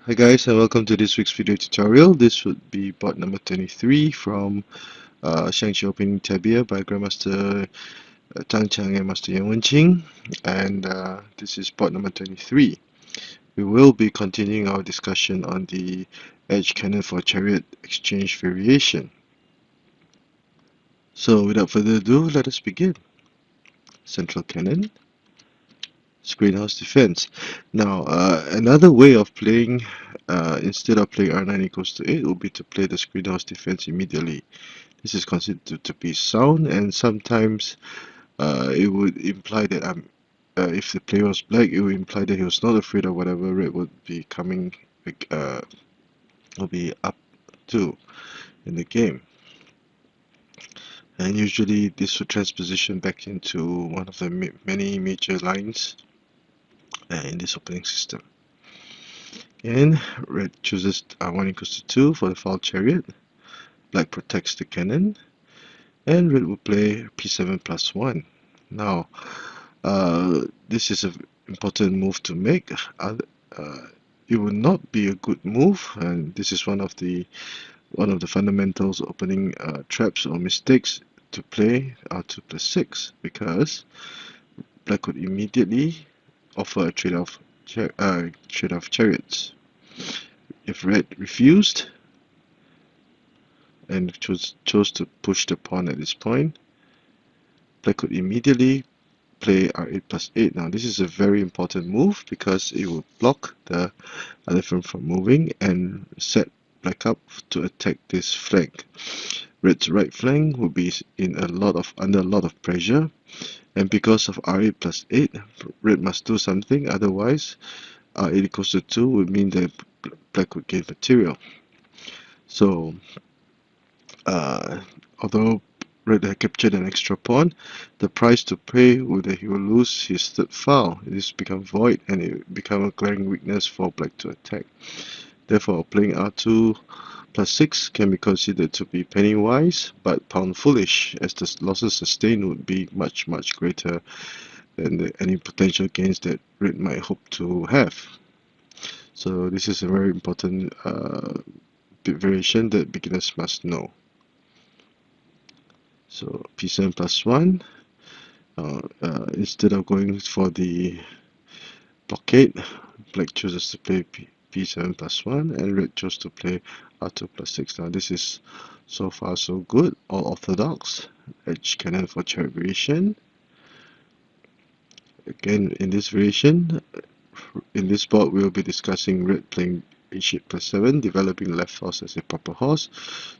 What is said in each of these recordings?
Hi guys, and welcome to this week's video tutorial. This would be part number 23 from Xiangqi opening Tabia by Grandmaster Tang Chang and Master Yang Wenqing, and this is part number 23. We will be continuing our discussion on the edge cannon for Chariot exchange variation. So without further ado, let us begin. Central cannon, screenhouse defense. Now, another way of playing, instead of playing R9 equals to 8, would be to play the screenhouse defense immediately. This is considered to be sound, and sometimes it would imply that if the player was black, it would imply that he was not afraid of whatever red would be coming, will be up to in the game. And usually this would transposition back into one of the many major lines in this opening system. And red chooses 1 equals to 2 for the foul chariot. Black protects the cannon, and red will play p7 plus 1. Now, this is an important move to make. It would not be a good move, and this is one of the fundamentals opening traps or mistakes to play R2 plus 6, because black could immediately offer a trade-off chariots. If red refused and chose to push the pawn at this point, black could immediately play r8 plus 8. Now this is a very important move because it will block the elephant from moving and set black up to attack this flank. Red's right flank will be under a lot of pressure, and because of r8 plus 8, red must do something, otherwise r8 equals to 2 would mean that black would gain material. So although red had captured an extra pawn, the price to pay would that he will lose his third file. It is become void, and it become a glaring weakness for black to attack. Therefore, playing r2 plus 6 can be considered to be penny wise but pound foolish, as the losses sustained would be much greater than any potential gains that red might hope to have. So this is a very important variation that beginners must know. So p7 plus 1, instead of going for the blockade, black chooses to play p7 plus 1, and red chose to play r2 plus 6. Now this is so far so good, all orthodox. Edge cannon for chariot variation. Again, in this variation, in this board we will be discussing red playing h8 plus 7, developing left horse as a proper horse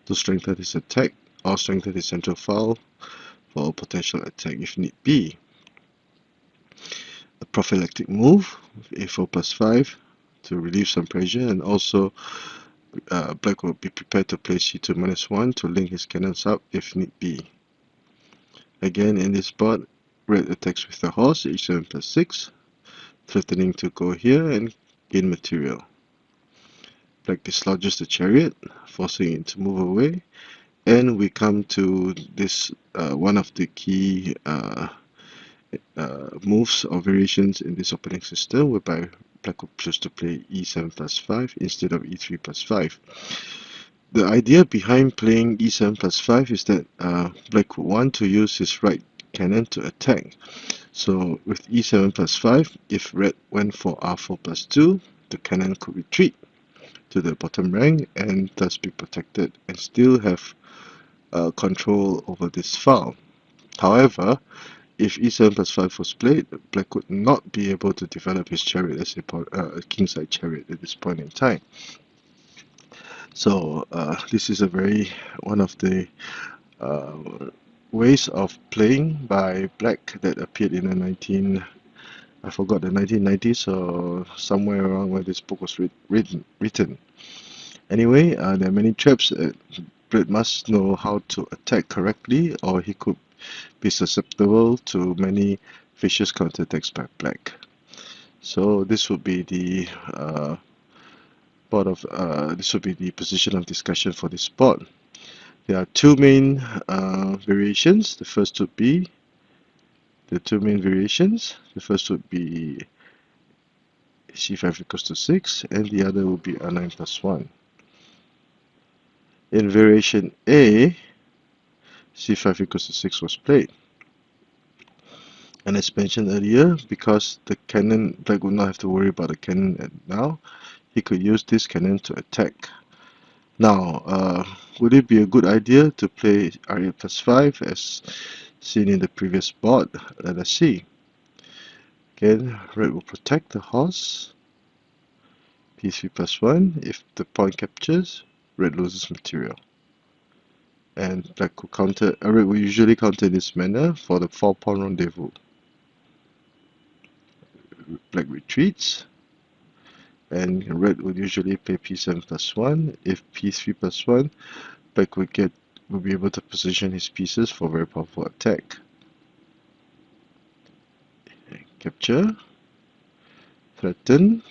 to strengthen his attack or strengthen his central file for a potential attack if need be. A prophylactic move, a4 plus 5 to relieve some pressure, and also black will be prepared to play c2 minus 1 to link his cannons up if need be. Again, in this board, red attacks with the horse, h7 plus 6, threatening to go here and gain material. Black dislodges the chariot, forcing it to move away, and we come to this one of the key moves or variations in this opening system, whereby black would choose to play e7 plus 5 instead of e3 plus 5. The idea behind playing e7 plus 5 is that black would want to use his right cannon to attack. So with e7 plus 5, if red went for r4 plus 2, the cannon could retreat to the bottom rank and thus be protected and still have control over this file. However, if e7 plus 5 was played, black would not be able to develop his chariot as a kingside chariot at this point in time. So this is one of the ways of playing by black that appeared in the I forgot the 1990s or somewhere around where this book was written. Anyway, there are many traps. Black must know how to attack correctly, or he could be susceptible to many vicious counterattacks by black. So this would be the position of discussion for this board. There are two main variations. The first would be c5 equals to 6, and the other will be r9 plus 1. In variation A, c5 equals to 6 was played. And as mentioned earlier, because the cannon, Black would not have to worry about the cannon now, he could use this cannon to attack. Now, would it be a good idea to play r8 plus 5 as seen in the previous board? Let us see. Again, red will protect the horse. p3 plus 1. If the pawn captures, red loses material. And black will counter, red will usually counter in this manner for the 4-pawn rendezvous. Black retreats, and red would usually play p7 plus 1. If p3 plus 1, black will be able to position his pieces for very powerful attack. Capture, threaten,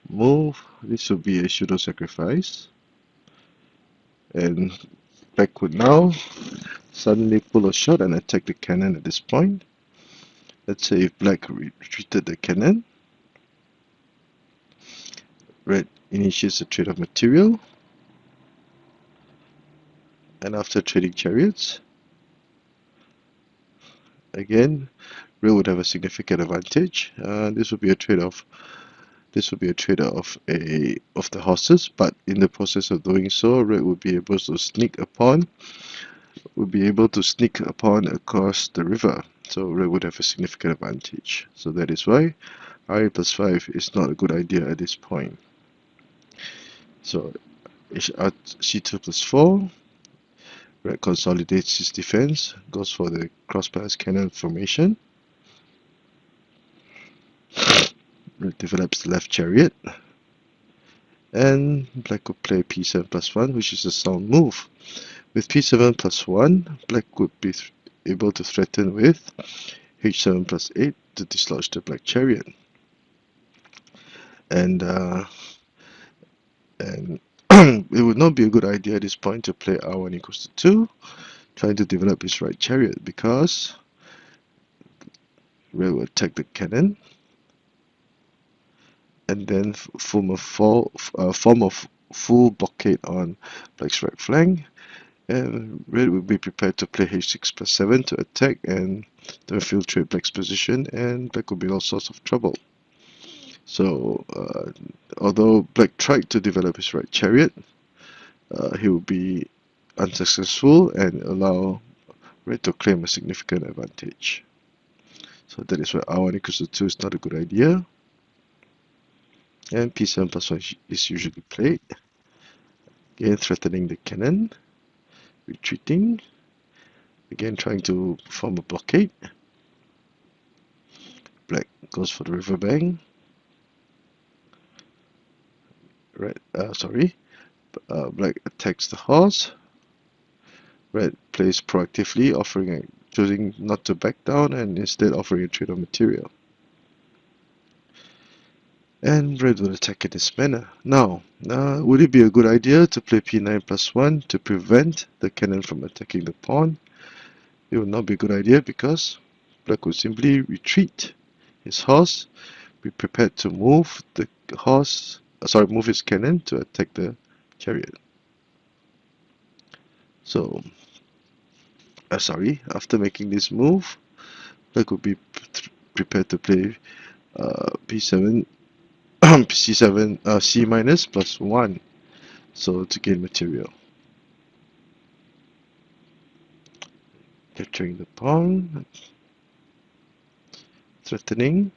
move. This will be a pseudo sacrifice, and black would now suddenly pull a shot and attack the cannon at this point. Let's say if black retreated the cannon, red initiates a trade of material, and after trading chariots, again, red would have a significant advantage. This would be a trade-off. This would be a trade-off of the horses, but in the process of doing so, red would be able to sneak upon across the river. So red would have a significant advantage. So that is why r8 plus 5 is not a good idea at this point. So c2 plus 4, red consolidates his defense, goes for the cross-palace cannon formation. Red develops the left chariot, and black would play p7 plus 1, which is a sound move. With p7 plus 1, black would be able to threaten with h7 plus 8 to dislodge the black chariot. And it would not be a good idea at this point to play r1 equals to 2, trying to develop his right chariot, because red will attack the cannon and then form a full blockade on black's right flank, and red will be prepared to play h6 plus 7 to attack and to infiltrate black's position, and black will be in all sorts of trouble. So although black tried to develop his right chariot, he will be unsuccessful and allow red to claim a significant advantage. So that is why r1 equals to 2 is not a good idea. And p7 plus 1 is usually played. Again, threatening the cannon, retreating, again trying to form a blockade. Black goes for the riverbank. Black attacks the horse. Red plays proactively, choosing not to back down and instead offering a trade of material. And red will attack in this manner. Now, would it be a good idea to play p9 plus 1 to prevent the cannon from attacking the pawn? It would not be a good idea because black would simply retreat his horse, be prepared to move move his cannon to attack the chariot. So, after making this move, black would be prepared to play p7 c7 c minus plus 1, so to gain material. Capturing the pawn, threatening,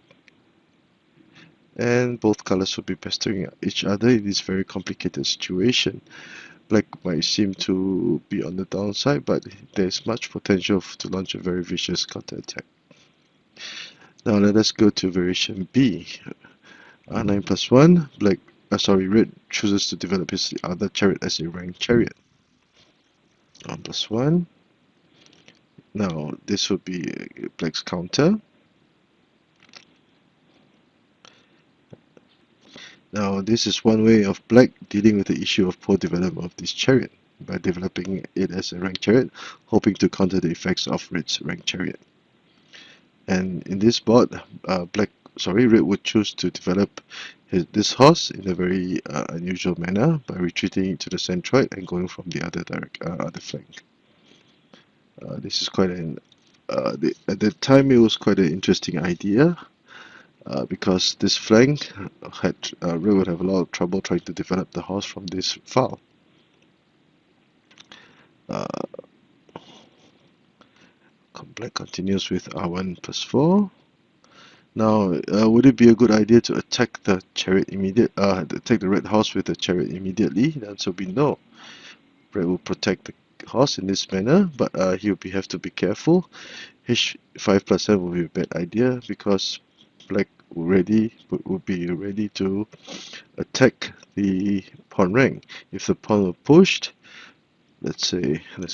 and both colors will be pestering each other in this very complicated situation. Black might seem to be on the downside, but there's much potential to launch a very vicious counterattack. Now let us go to variation B. r9 plus 1, red chooses to develop his other chariot as a ranked chariot. 1 plus 1. Now this would be black's counter. Now this is one way of black dealing with the issue of poor development of this chariot, by developing it as a ranked chariot, hoping to counter the effects of red's ranked chariot. And in this board, black red would choose to develop this horse in a very unusual manner by retreating to the centroid and going from the other flank. This is quite at the time it was quite an interesting idea because this flank red would have a lot of trouble trying to develop the horse from this file. Uh, Black continues with r1 plus 4. Now, would it be a good idea to attack the attack the red horse with the chariot immediately? The answer would be no. Red will protect the horse in this manner, but he will have to be careful. H5 plus 7 will be a bad idea because black would be ready to attack the pawn rank. If the pawn were pushed, let's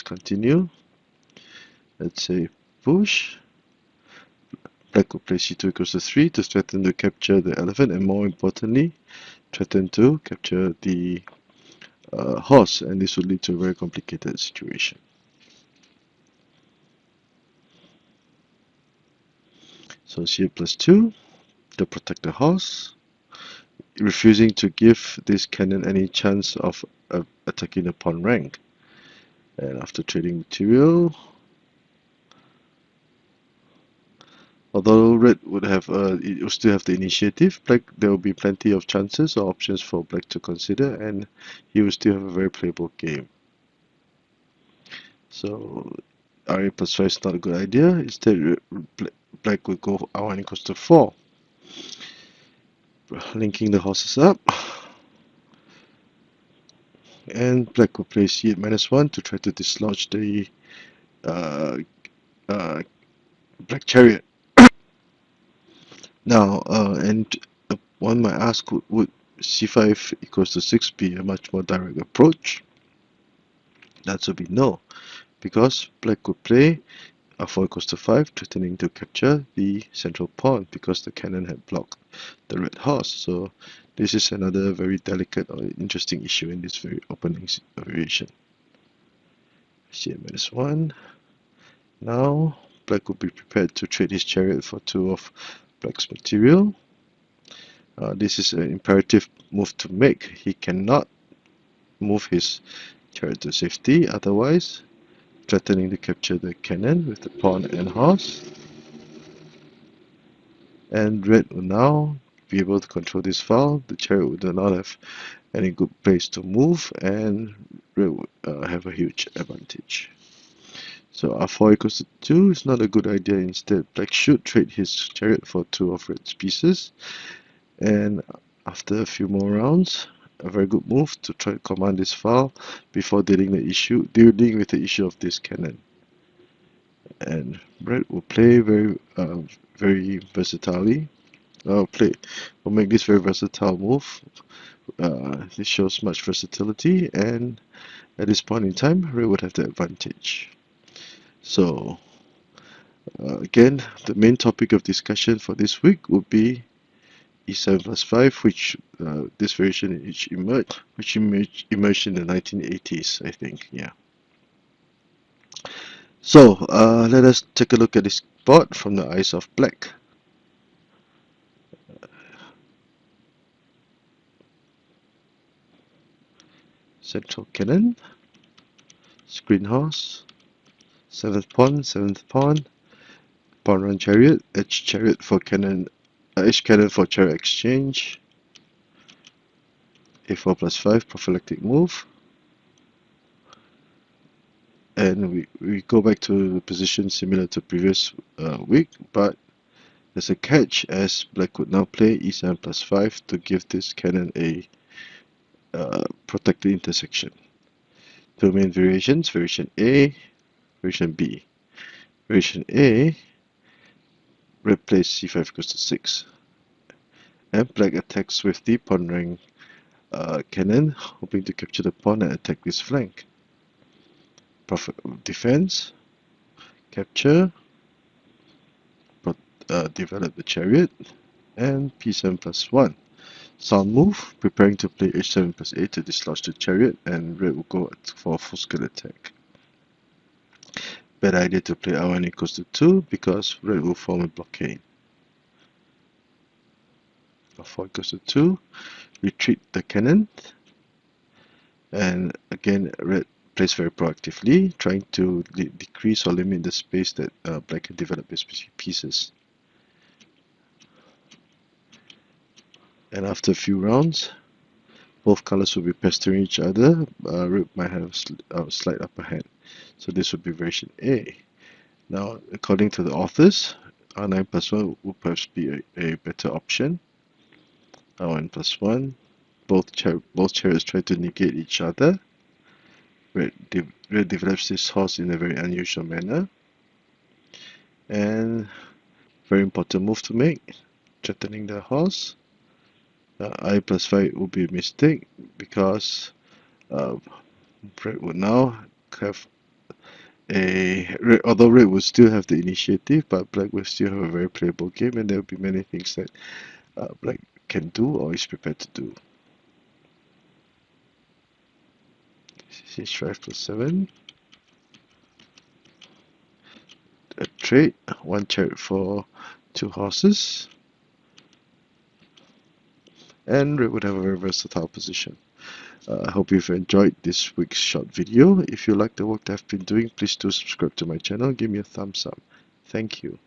continue. Let's say push. Black will play c2 equals to 3 to threaten to capture the elephant, and more importantly, threaten to capture the horse, and this would lead to a very complicated situation. So c8 plus 2 to protect the horse, refusing to give this cannon any chance of attacking the pawn rank. And after trading material, although red would have it will still have the initiative, black there will be plenty of chances or options for black to consider, and he will still have a very playable game. So r8 plus 5 is not a good idea. Instead, black will go r1 equals to 4, linking the horses up. And black will play c8 minus 1 to try to dislodge the uh, uh, black chariot. Now, one might ask, would c5 equals to 6 be a much more direct approach? That would be no, because black could play f4 equals to 5, threatening to capture the central pawn because the cannon had blocked the red horse. So this is another very delicate or interesting issue in this very opening variation. c8 minus 1. Now, black would be prepared to trade his chariot for 2 of black's material. This is an imperative move to make. He cannot move his chariot to safety, otherwise threatening to capture the cannon with the pawn and horse. And red will now be able to control this file. The chariot would not have any good place to move, and red would have a huge advantage. So r4 equals to 2 is not a good idea. Instead, black should trade his chariot for 2 of red's pieces. And after a few more rounds, a very good move to try to command this file before dealing with the issue of this cannon. And red will play very versatilely. Will make this very versatile move. This shows much versatility, and at this point in time, red would have the advantage. So again, the main topic of discussion for this week would be e7 plus 5, which this variation emerged in the 1980s, I think. Yeah. So let us take a look at this board from the eyes of black. Central cannon, screen horse, 7th pawn, pawn run chariot, edge chariot for cannon, edge cannon for chariot exchange, a4 plus 5 prophylactic move, and we go back to the position similar to previous week, but there's a catch, as black would now play e7 plus 5 to give this cannon a protected intersection. Two main variations, variation A, variation B. Variation A, red plays c5 equals to 6, and black attacks with the pawn rank cannon, hoping to capture the pawn and attack this flank. Defense, capture, develop the chariot, and p7 plus 1. Sound move, preparing to play h7 plus 8 to dislodge the chariot, and red will go for a full scale attack. Bad idea to play r1 equals to 2 because red will form a blockade. before it goes to 2, retreat the cannon, and again red plays very proactively, trying to decrease or limit the space that black can develop his pieces. And after a few rounds, both colors will be pestering each other. Red might have a slight upper hand, so this would be version A. Now, according to the authors, R9 plus 1 would perhaps be a better option. R1 plus 1, both chariots try to negate each other. Red develops this horse in a very unusual manner. And very important move to make, threatening the horse. I plus 5 would be a mistake because Red would now have although Red would still have the initiative, but Black will still have a very playable game, and there will be many things that Black can do or is prepared to do. H5 plus 7. A trade, one chariot for 2 horses. And Red would have a very versatile position. I hope you've enjoyed this week's short video. If you like the work that I've been doing, please do subscribe to my channel. Give me a thumbs up. Thank you.